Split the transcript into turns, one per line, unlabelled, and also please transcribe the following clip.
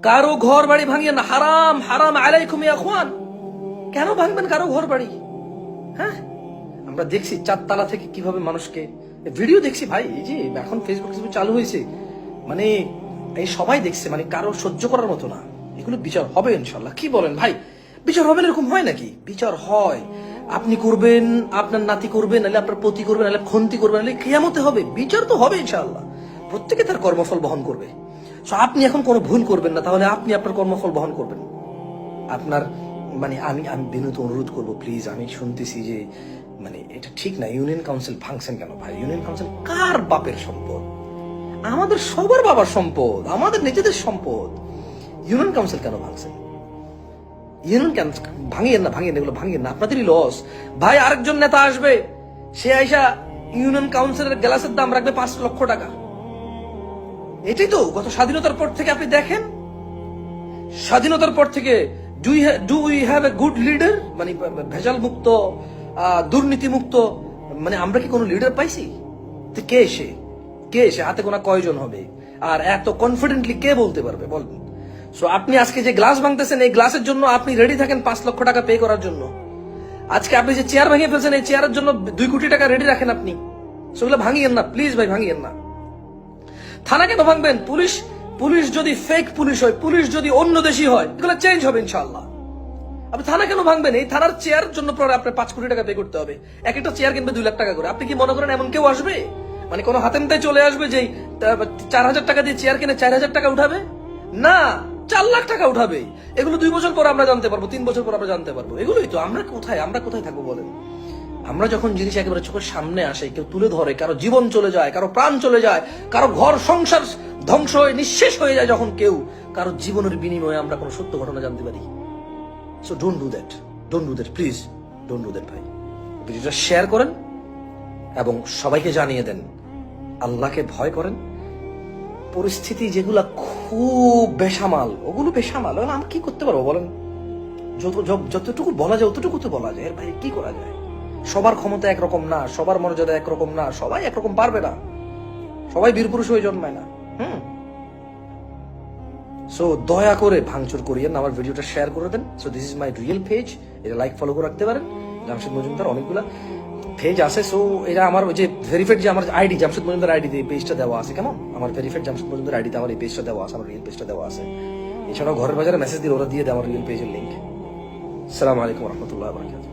কারো ঘর বাড়ি ভাঙিয়ে না, হারাম হারাম আলাইকুম ইয়া ইখওয়ান। কেন ভাঙবেন কারো ঘর বাড়ি? হ্যাঁ, আমরা দেখছি চারতলা থেকে কিভাবে মানুষকে ভিডিও দেখছি ভাই, এই যে এখন ফেসবুক চালু হয়েছে, মানে এই সবাই দেখছে, মানে কারো সহ্য করার মতো না। এগুলো বিচার হবে ইনশাল্লাহ। কি বলেন ভাই, বিচার হবে না? এরকম হয় নাকি? বিচার হয়। আপনি করবেন, আপনার নাতি করবেন, নাহলে আপনার পতি করবেন, নাহলে খন্তি করবেন, নাহলে কিয়ামতে হবে। বিচার তো হবে ইনশাআল্লাহ, প্রত্যেকে তার কর্মফল বহন করবে। আপনি এখন কোনো ভুল করবেন না, তাহলে আপনি আপনার কর্মফল বহন করবেন। আপনার মানে আমি আমি বিনীত অনুরোধ করবো, প্লিজ, আমি শুনতেছি যে মানে এটা ঠিক না, ইউনিয়ন কাউন্সিল ভাঙছেন কেন ভাই? ইউনিয়ন কাউন্সিল কার বাপের সম্পদ? আমাদের সবার বাবার সম্পদ, আমাদের নিজেদের সম্পদ। ইউনিয়ন কাউন্সিল কেন ভাঙছেন? ইউনিয়ন কাউন্সিল ভাঙিয়েন না, ভাঙিয়েন, এগুলো ভাঙিয়েন না, আপনাদেরই লস ভাই। আরেকজন নেতা আসবে, সে আইসা ইউনিয়ন কাউন্সিলের গ্লাসের দাম রাখবে 5 লক্ষ টাকা। এটাই তো গত স্বাধীনতার পর থেকে আপনি দেখেন, স্বাধীনতার পর থেকে do we have a good leader, মানে ভেজাল মুক্ত, দুর্নীতি মুক্ত, মানে আমরা কি কোনো লিডার পাইছি? কে এসে হাতে গোনা কয়জন হবে? আর এত কনফিডেন্টলি কে বলতে পারবে বলেন? সো আপনি আজকে যে গ্লাস ভাঙতেছেন, এই গ্লাসের জন্য আপনি রেডি থাকেন 5 লক্ষ টাকা পে করার জন্য। আজকে আপনি যে চেয়ার ভেঙে ফেলছেন, এই চেয়ারের জন্য 2 কোটি টাকা রেডি রাখেন আপনি। সেগুলো ভাঙিয়েন না প্লিজ ভাই, ভাঙিয়েন না। থানা কেন ভাঙবেন? পুলিশ যদি ফেক পুলিশ হয়, পুলিশ যদি অন্য দেশি হয়, এগুলো চেঞ্জ হবে ইনশাআল্লাহ। আপনি থানা কেন ভাঙবেন? এই থানার চেয়ার জন্য পরে আপনার 5 কোটি টাকা পে করতে হবে। এক একটা চেয়ার কিনবে 2 লাখ টাকা করে। আপনি কি মনে করেন এমন কেউ আসবে? মানে কোনো হাতেমতায় চলে আসবে যে 4,000 টাকা দিয়ে চেয়ার কিনে 4,000 টাকা উঠাবে? না, 4 লাখ টাকা উঠাবে। এগুলো 2 বছর পর আমরা জানতে পারবো, 3 বছর পর আমরা জানতে পারবো। এগুলোই তো। আমরা কোথায় থাকবো বলেন? আমরা যখন জিনিস একেবারে চোখের সামনে আসে, কেউ তুলে ধরে, কারো জীবন চলে যায়, কারো প্রাণ চলে যায়, কারো ঘর সংসার ধ্বংস হয়ে নিঃশেষ হয়ে যায়, যখন কেউ কারো জীবনের বিনিময়ে আমরা কোনো সত্য ঘটনা জানতে পারি। So don't do that please, don't do that ভাই। ভিডিওটা শেয়ার করেন এবং সবাইকে জানিয়ে দেন, আল্লাহকে ভয় করেন। পরিস্থিতি যেগুলা খুব বেসামাল, ওগুলো বেসামাল, আমরা কি করতে পারবো বলেন? যতটুকু বলা যায় অতটুকু তো বলা যায়, এর বাইরে কি করা যায়? সবার ক্ষমতা একরকম না, সবার মর্যাদা একরকম না, সবাই একরকম পারবে না, সবাই বীরপুরুষ হয়ে জন্মায় না। সো দয়া করে ভাঙচুর করিয়েন, আমার ভিডিওটা শেয়ার করে দেন। So this is my real page, এটা লাইক ফলো করে রাখতে পারেন। জামশেদ মজুমদার অনেকগুলা পেজ আছে। সো এটা আমার ওই যে ভেরিফাইড, যে আমার আইডি জামশেদ মজুমদার আইডি দিয়ে পেজটা দেওয়া আছে, কেমন? আমার ভেরিফাইড জামশেদ মজুমদার আইডিতে আমার এই পেজটা দেওয়া আছে, আমার রিয়েল পেজটা দেওয়া আছে। এছাড়াও ঘরের বাজারে মেসেজ দিলে ওরা দিয়ে দেয় আমার রিয়েল পেজের লিঙ্ক। আসসালামু আলাইকুম রহমতুল্লাহ বারাকাতুহু।